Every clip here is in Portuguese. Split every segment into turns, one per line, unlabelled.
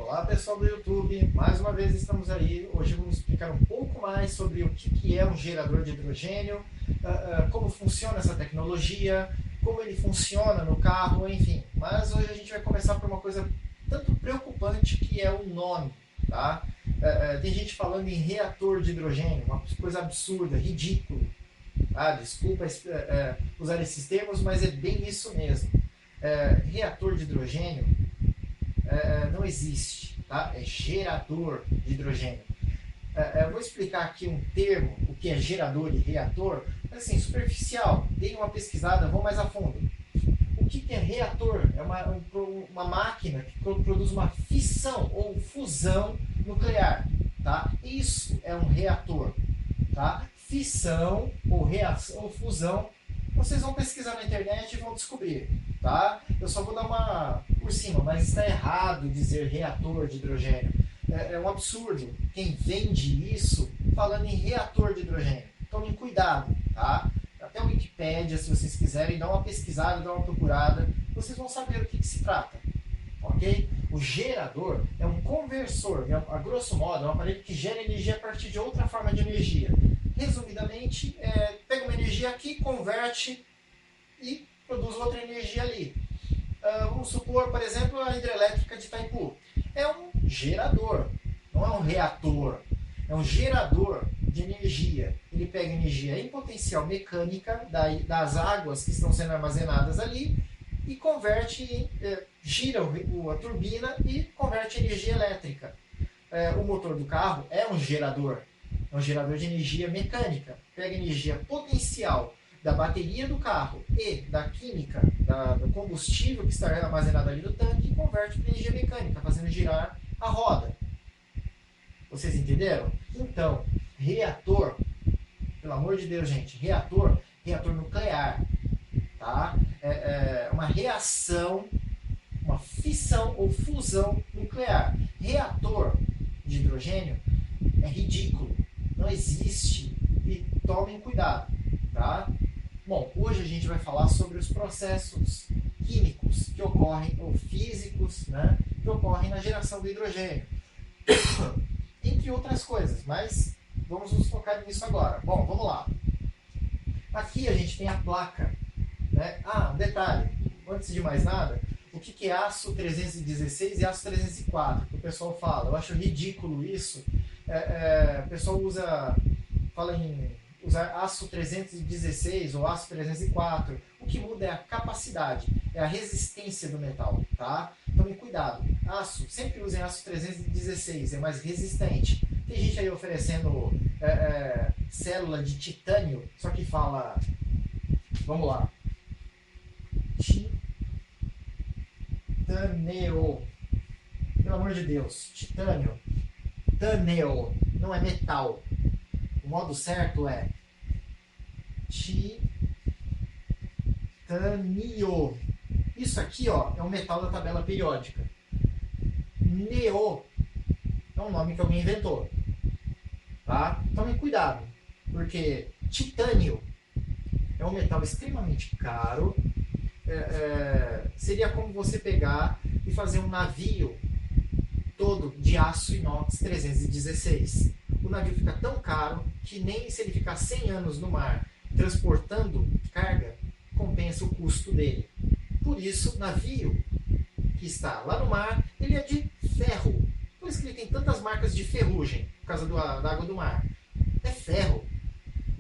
Olá pessoal do YouTube, mais uma vez estamos aí. Hoje vamos explicar um pouco mais sobre o que é um gerador de hidrogênio, como funciona essa tecnologia, como ele funciona no carro, enfim. Mas hoje a gente vai começar por uma coisa tanto preocupante que é o nome, tá? Tem gente falando em reator de hidrogênio, uma coisa absurda, ridícula. Desculpa usar esses termos, mas é bem isso mesmo. Reator de hidrogênio não existe, tá? É gerador de hidrogênio. Vou explicar aqui um termo, o que é gerador e reator, mas assim, superficial. Deem uma pesquisada, vão mais a fundo. O que é reator? É uma máquina que produz uma fissão ou fusão nuclear, tá? Isso é um reator, tá? Fissão ou reação ou fusão, vocês vão pesquisar na internet e vão descobrir, tá? Eu só vou dar uma por cima, mas está errado dizer reator de hidrogênio. É um absurdo quem vende isso falando em reator de hidrogênio. Tomem cuidado, tá? Até o Wikipédia, se vocês quiserem, dar uma pesquisada, dar uma procurada, vocês vão saber o que se trata, ok? O gerador é um conversor, a grosso modo, é um aparelho que gera energia a partir de outra forma de energia. Resumidamente, pega uma energia aqui, converte e produz outra energia ali. Vamos supor, por exemplo, a hidrelétrica de Itaipu. É um gerador, não é um reator. É um gerador de energia. Ele pega energia em potencial mecânica das águas que estão sendo armazenadas ali e converte, gira a turbina e converte energia elétrica. O motor do carro é um gerador de energia mecânica. Pega energia potencial da bateria do carro e da química, do combustível que está armazenado ali no tanque e converte para energia mecânica, fazendo girar a roda. Vocês entenderam? Então, reator, pelo amor de Deus, gente, reator nuclear, tá? É uma reação, uma fissão ou fusão nuclear. Reator de hidrogênio é ridículo, não existe e tomem cuidado, tá? Bom, hoje a gente vai falar sobre os processos químicos que ocorrem, ou físicos, né, que ocorrem na geração do hidrogênio. Entre outras coisas, mas vamos nos focar nisso agora. Bom, vamos lá. Aqui a gente tem a placa, né? Um detalhe, antes de mais nada, o que é aço 316 e aço 304, que o pessoal fala. Eu acho ridículo isso. O pessoal fala em usar aço 316 ou aço 304. O que muda é a capacidade, é a resistência do metal, tá? Tomem cuidado. Aço, sempre usem aço 316, é mais resistente. Tem gente aí oferecendo célula de titânio, só que fala... Vamos lá. Titânio. Pelo amor de Deus. Titânio. Tâneo. Não é metal. O modo certo é titânio. Isso aqui, ó, é um metal da tabela periódica. Neo é um nome que alguém inventou. Tá? Tomem cuidado, porque titânio é um metal extremamente caro. Seria como você pegar e fazer um navio todo de aço inox 316. O navio fica tão caro que nem se ele ficar 100 anos no mar transportando carga, compensa o custo dele. Por isso, navio que está lá no mar, ele é de ferro. Por isso que ele tem tantas marcas de ferrugem, por causa da água do mar. É ferro,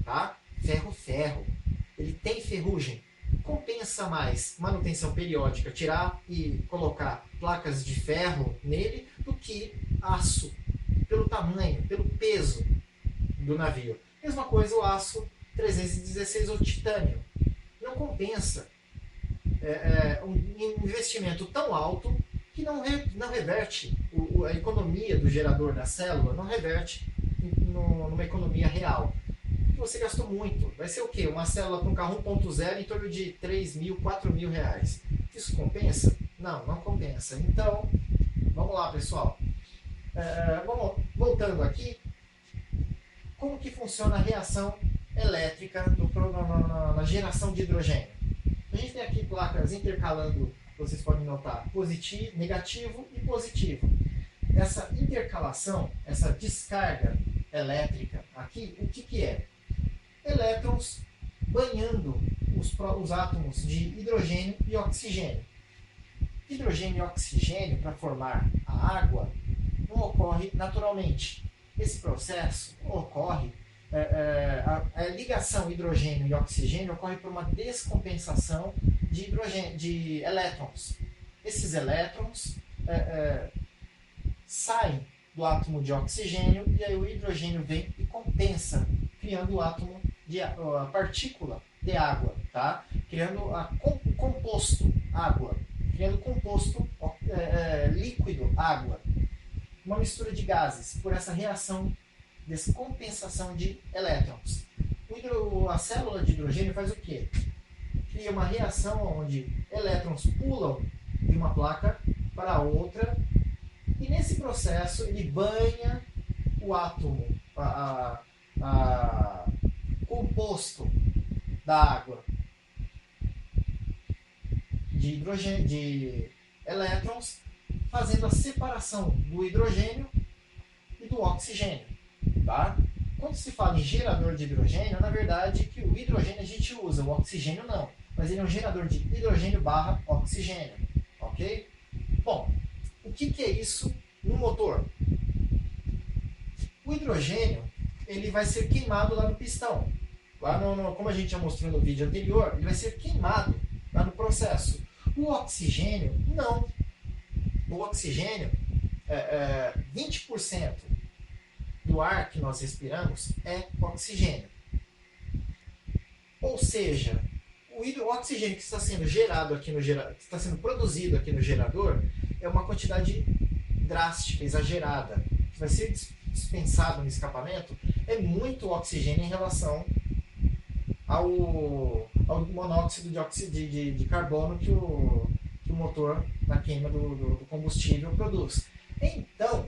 tá? Ferro. Ele tem ferrugem. Compensa mais manutenção periódica, tirar e colocar placas de ferro nele, do que aço, pelo tamanho, pelo peso do navio. Mesma coisa o aço 316 ou titânio. Não compensa. Um investimento tão alto que não reverte a economia do gerador da célula, não reverte numa economia real. Você gastou muito. Vai ser o quê? Uma célula com carro 1.0 em torno de 3 mil, 4 mil reais. Isso compensa? Não compensa. Então, vamos lá, pessoal. Voltando aqui, como que funciona a reação elétrica na geração de hidrogênio? A gente tem aqui placas intercalando, vocês podem notar, positivo, negativo e positivo. essa intercalação, essa descarga elétrica aqui, o que é? Elétrons banhando os átomos de hidrogênio e oxigênio. Hidrogênio e oxigênio, para formar a água, não ocorre naturalmente. Esse processo ocorre, a ligação hidrogênio e oxigênio ocorre por uma descompensação de elétrons. Esses elétrons saem do átomo de oxigênio e aí o hidrogênio vem e compensa, criando a partícula de água, tá? Criando o composto água, criando composto líquido água, uma mistura de gases por essa reação, descompensação de elétrons. A célula de hidrogênio faz o quê? Cria uma reação onde elétrons pulam de uma placa para outra e nesse processo ele banha o átomo, composto da água de hidrogênio, de elétrons, fazendo a separação do hidrogênio e do oxigênio, tá? Quando se fala em gerador de hidrogênio, na verdade que o hidrogênio a gente usa, o oxigênio não, mas ele é um gerador de hidrogênio barra oxigênio, ok? Bom, o que é isso no motor? O hidrogênio ele vai ser queimado lá no pistão. Lá como a gente já mostrou no vídeo anterior, ele vai ser queimado lá no processo. O oxigênio, não. O oxigênio, 20% do ar que nós respiramos é oxigênio. Ou seja, o oxigênio que está sendo gerado aqui que está sendo produzido aqui no gerador é uma quantidade drástica, exagerada, que vai ser dispensado no escapamento, é muito oxigênio em relação ao monóxido de carbono que o motor na queima do combustível produz. Então,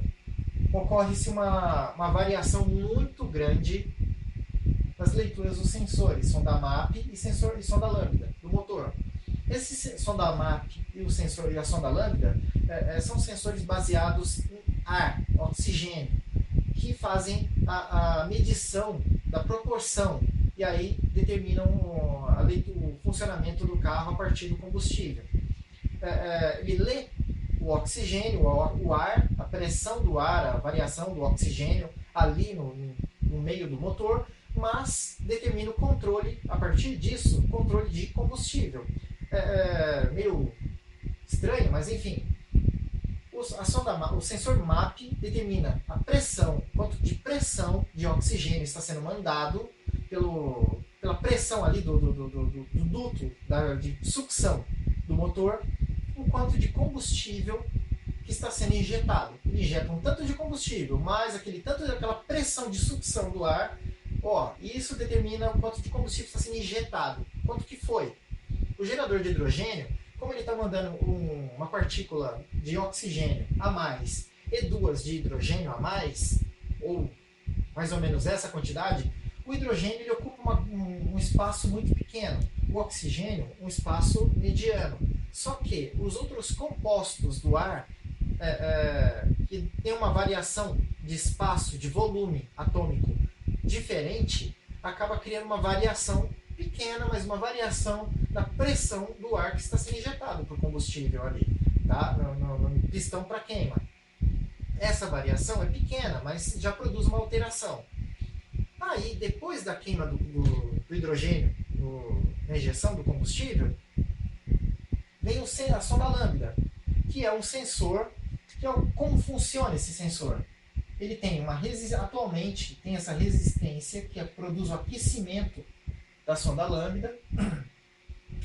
ocorre-se uma variação muito grande nas leituras dos sensores, sonda MAP e sonda lambda do motor. Esse sonda MAP e a sonda lambda são sensores baseados em ar, oxigênio, que fazem a medição da proporção e aí determinam o funcionamento do carro a partir do combustível. Ele lê o oxigênio, o ar, a pressão do ar, a variação do oxigênio ali no meio do motor, mas determina o controle, a partir disso, controle de combustível. Meio estranho, mas enfim. O sensor MAP determina a pressão, quanto de pressão de oxigênio está sendo mandado pela pressão ali do duto de sucção do motor, o quanto de combustível que está sendo injetado. Ele injeta um tanto de combustível, mais aquela pressão de sucção do ar, e isso determina o quanto de combustível está sendo injetado, quanto que foi. O gerador de hidrogênio, como ele está mandando uma partícula de oxigênio a mais e duas de hidrogênio a mais, ou mais ou menos essa quantidade, o hidrogênio ele ocupa um espaço muito pequeno, o oxigênio um espaço mediano. Só que os outros compostos do ar, que tem uma variação de espaço, de volume atômico diferente, acaba criando uma variação pequena, mas uma variação na pressão do ar que está sendo injetado para o combustível ali, tá? no pistão para queima. Essa variação é pequena, mas já produz uma alteração. Aí, depois da queima do hidrogênio na injeção do combustível, vem a sonda lambda, que é um sensor, como funciona esse sensor? Ele tem atualmente tem essa resistência que produz o aquecimento da sonda lambda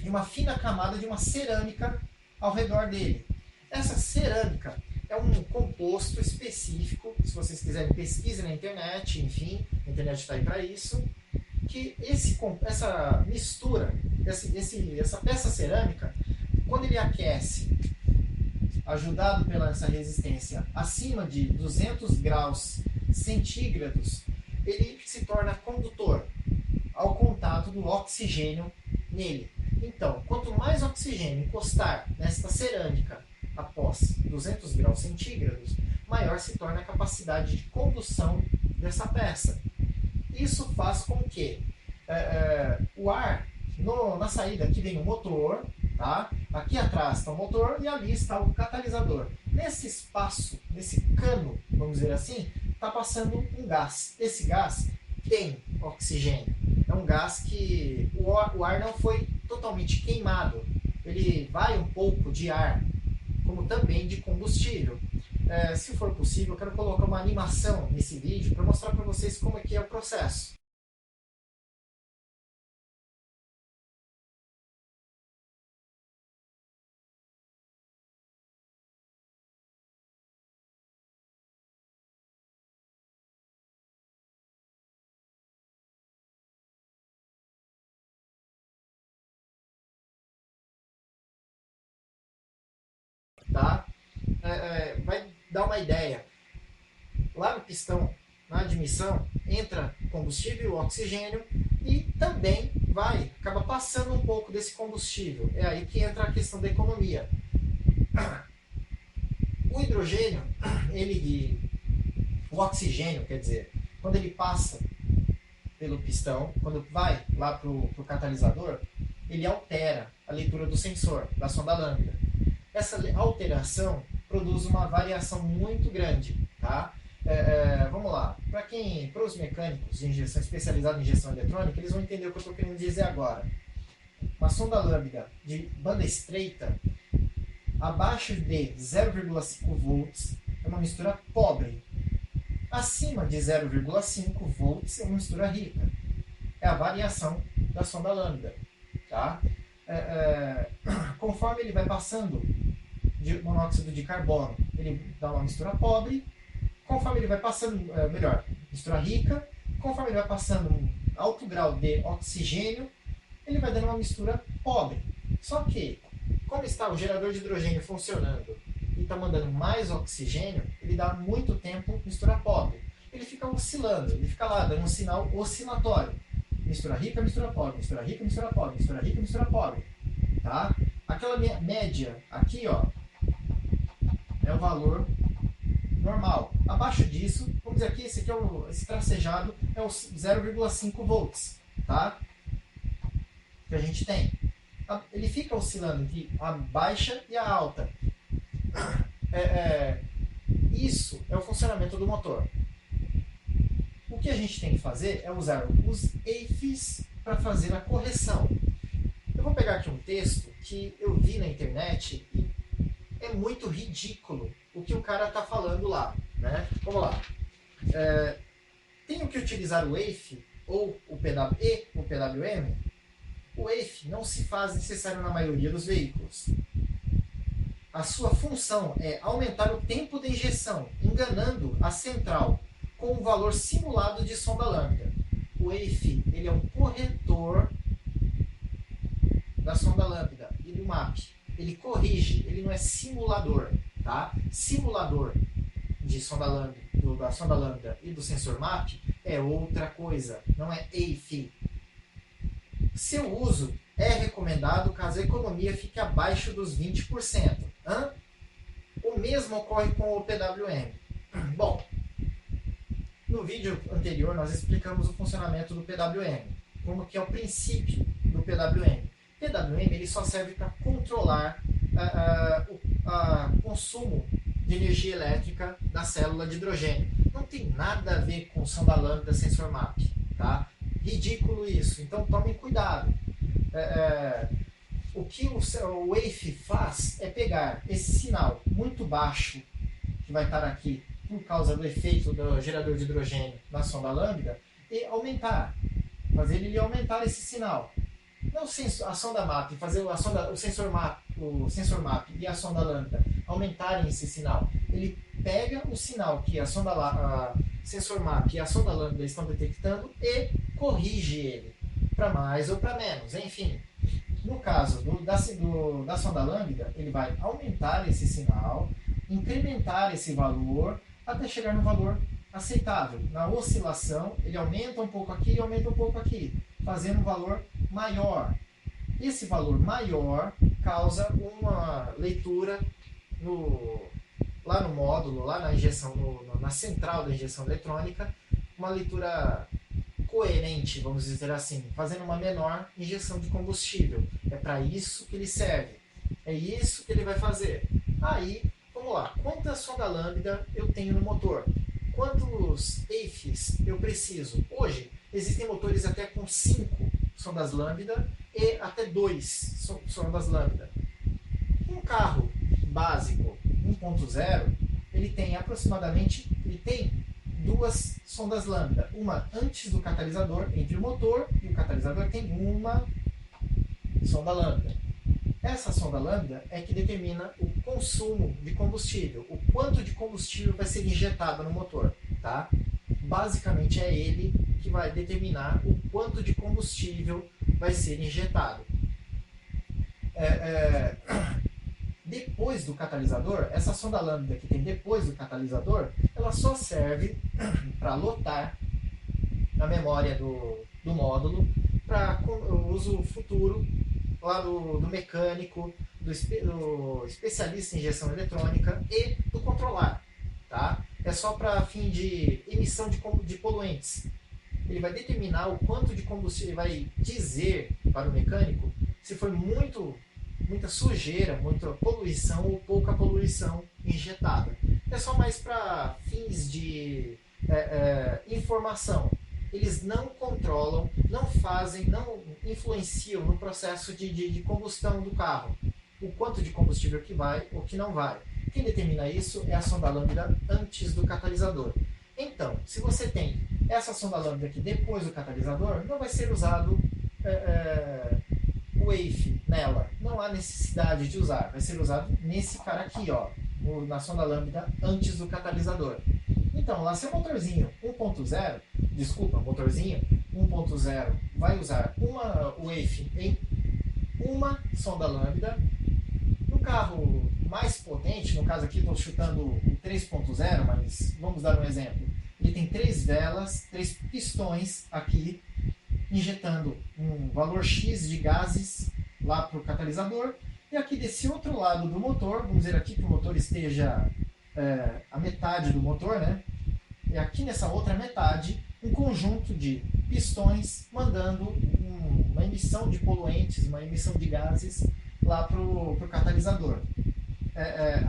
e uma fina camada de uma cerâmica ao redor dele. Essa cerâmica é um composto específico, se vocês quiserem pesquisem na internet, enfim, a internet está aí para isso, que essa mistura, essa peça cerâmica, quando ele aquece, ajudado pela essa resistência acima de 200 graus centígrados, ele se torna condutor ao contato do oxigênio nele. Então, quanto mais oxigênio encostar nesta cerâmica após 200 graus centígrados, maior se torna a capacidade de condução dessa peça. Isso faz com que o ar, na saída aqui vem o motor, tá? Aqui atrás está o motor e ali está o catalisador. Nesse espaço, nesse cano, vamos dizer assim, está passando um gás. Esse gás tem oxigênio. É um gás que o ar não foi totalmente queimado. Ele vai um pouco de ar, como também de combustível. Se for possível, eu quero colocar uma animação nesse vídeo para mostrar para vocês como é que é o processo. Tá? Vai dar uma ideia. Lá no pistão, na admissão, entra combustível, oxigênio e também acaba passando um pouco desse combustível. É aí que entra a questão da economia. O hidrogênio, o oxigênio, quer dizer, quando ele passa pelo pistão, quando vai lá para o catalisador, ele altera a leitura do sensor, da sonda lambda. Essa alteração produz uma variação muito grande, tá? Vamos lá, para os mecânicos de injeção especializados em injeção eletrônica, eles vão entender o que eu estou querendo dizer agora. Uma sonda lambda de banda estreita, abaixo de 0,5 volts, é uma mistura pobre. Acima de 0,5 volts é uma mistura rica. É a variação da sonda lambda, tá? Conforme ele vai passando de monóxido de carbono, ele dá uma mistura pobre. Conforme ele vai passando, mistura rica. Conforme ele vai passando um alto grau de oxigênio, ele vai dando uma mistura pobre. Só que, como está o gerador de hidrogênio funcionando e está mandando mais oxigênio, ele dá muito tempo mistura pobre. Ele fica oscilando, ele fica lá dando um sinal oscilatório. Mistura rica, mistura pobre, mistura rica, mistura pobre, mistura rica, mistura pobre. Tá? Aquela média aqui, ó, é o valor normal. Abaixo disso, vamos dizer aqui, esse tracejado é o 0,5 volts, tá? Que a gente tem. Ele fica oscilando entre a baixa e a alta. Isso é o funcionamento do motor. O que a gente tem que fazer é usar os EIFs para fazer a correção. Eu vou pegar aqui um texto que eu vi na internet e é muito ridículo o que o cara está falando lá, né? Vamos lá. Tenho que utilizar o EIF ou o PWM? O EIF não se faz necessário na maioria dos veículos. A sua função é aumentar o tempo de injeção, enganando a central com o valor simulado de sonda lambda. O EIF ele é um corretor da sonda lambda e do MAP. Ele corrige, ele não é simulador. Tá? Simulador de sonda lambda, da sonda lambda e do sensor MAP é outra coisa, não é EIF. Seu uso é recomendado caso a economia fique abaixo dos 20%. O mesmo ocorre com o PWM. Bom, no vídeo anterior nós explicamos o funcionamento do PWM, como que é o princípio do PWM. O PWM ele só serve para controlar o consumo de energia elétrica da célula de hidrogênio. Não tem nada a ver com sonda lambda sensor MAP, tá? Ridículo isso, então tomem cuidado. O que o EIF faz é pegar esse sinal muito baixo, que vai estar aqui por causa do efeito do gerador de hidrogênio na sonda lambda, e fazer ele aumentar esse sinal. Não a sonda MAP, fazer o sensor MAP e a sonda lambda aumentarem esse sinal. Ele pega o sinal que a sensor MAP e a sonda lambda estão detectando e corrige ele para mais ou para menos, enfim. No caso da sonda lambda, ele vai aumentar esse sinal, incrementar esse valor até chegar no valor aceitável. Na oscilação, ele aumenta um pouco aqui e aumenta um pouco aqui, fazendo um valor maior. Esse valor maior causa uma leitura lá no módulo, lá na injeção, na central da injeção eletrônica, uma leitura coerente, vamos dizer assim, fazendo uma menor injeção de combustível. É para isso que ele serve. É isso que ele vai fazer. Aí, vamos lá. Quantas sonda lambda eu tenho no motor? Quantos EIFs eu preciso? Hoje, existem motores até com 5 sondas lambda e até 2 sondas lambda. Um carro básico 1.0, ele tem aproximadamente 2 sondas lambda. Uma antes do catalisador, entre o motor e o catalisador tem uma sonda lambda. Essa sonda lambda é que determina o consumo de combustível, o quanto de combustível vai ser injetado no motor. Tá? Basicamente é ele que vai determinar o quanto de combustível vai ser injetado. Depois do catalisador, essa sonda lambda que tem depois do catalisador, ela só serve para lotar a memória do módulo para uso futuro lá do mecânico, do especialista em injeção eletrônica e do controlar. Tá? É só para fim de emissão de poluentes. Ele vai determinar o quanto de combustível, ele vai dizer para o mecânico se foi muita sujeira, muita poluição ou pouca poluição injetada. É só mais para fins de informação. Eles não controlam, não fazem, não influenciam no processo de combustão do carro. O quanto de combustível que vai ou que não vai. Quem determina isso é a sonda lambda antes do catalisador. Então, se você tem essa sonda lambda aqui depois do catalisador, não vai ser usado o EIF nela. Não há necessidade de usar. Vai ser usado nesse cara aqui, ó, na sonda lambda antes do catalisador. Então, lá seu motorzinho 1.0, motorzinho 1.0 vai usar o EIF em uma sonda lambda. No carro mais potente, no caso aqui estou chutando o 3.0, mas vamos dar um exemplo. Ele tem 3 velas, 3 pistões aqui, injetando um valor X de gases lá para o catalisador. E aqui desse outro lado do motor, vamos dizer aqui que o motor esteja a metade do motor, né? E aqui nessa outra metade, um conjunto de pistões mandando uma emissão de poluentes, uma emissão de gases lá para o catalisador.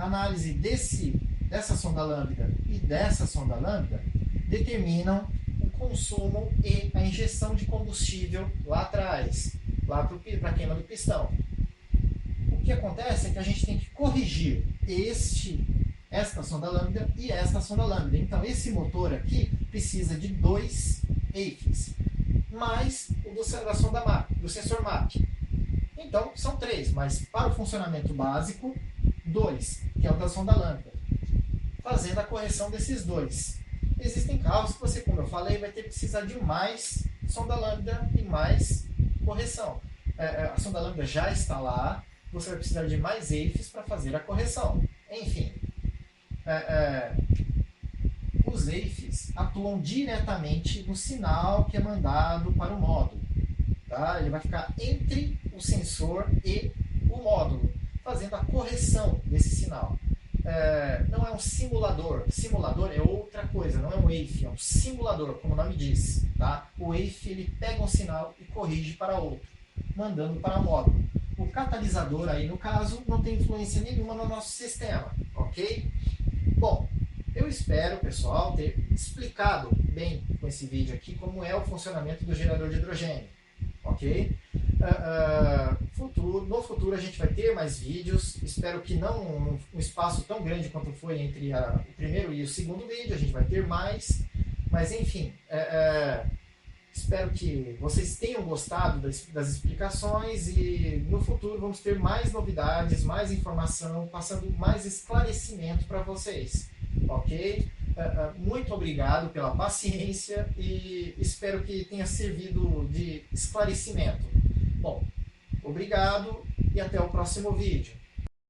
Análise dessa sonda lambda e dessa sonda lambda determinam o consumo e a injeção de combustível lá atrás, lá para a queima do pistão. O que acontece é que a gente tem que corrigir esta sonda lambda e esta sonda lambda. Então, esse motor aqui precisa de 2 EIFs, mais o da sonda MAP, do sensor MAP. Então, são 3, mas para o funcionamento básico, 2, que é o da sonda lambda. Fazendo a correção desses 2. Existem carros que você, como eu falei, vai ter que precisar de mais sonda lambda e mais correção. A sonda lambda já está lá, você vai precisar de mais EIFs para fazer a correção. Enfim, os EIFs atuam diretamente no sinal que é mandado para o módulo. Tá? Ele vai ficar entre o sensor e o módulo, fazendo a correção desse sinal. Não é um simulador. Simulador é outra coisa, não é um EIF, é um simulador, como o nome diz. Tá? O EIF ele pega um sinal e corrige para outro, mandando para o módulo. O catalisador, aí no caso, não tem influência nenhuma no nosso sistema. Ok? Bom, eu espero, pessoal, ter explicado bem com esse vídeo aqui como é o funcionamento do gerador de hidrogênio. Ok? No futuro a gente vai ter mais vídeos. Espero que não um espaço tão grande quanto foi entre o primeiro e o segundo vídeo. A gente vai ter mais. Mas enfim, espero que vocês tenham gostado das explicações e no futuro vamos ter mais novidades, mais informação, passando mais esclarecimento para vocês. Ok? Muito obrigado pela paciência e espero que tenha servido de esclarecimento. Bom, obrigado e até o próximo vídeo.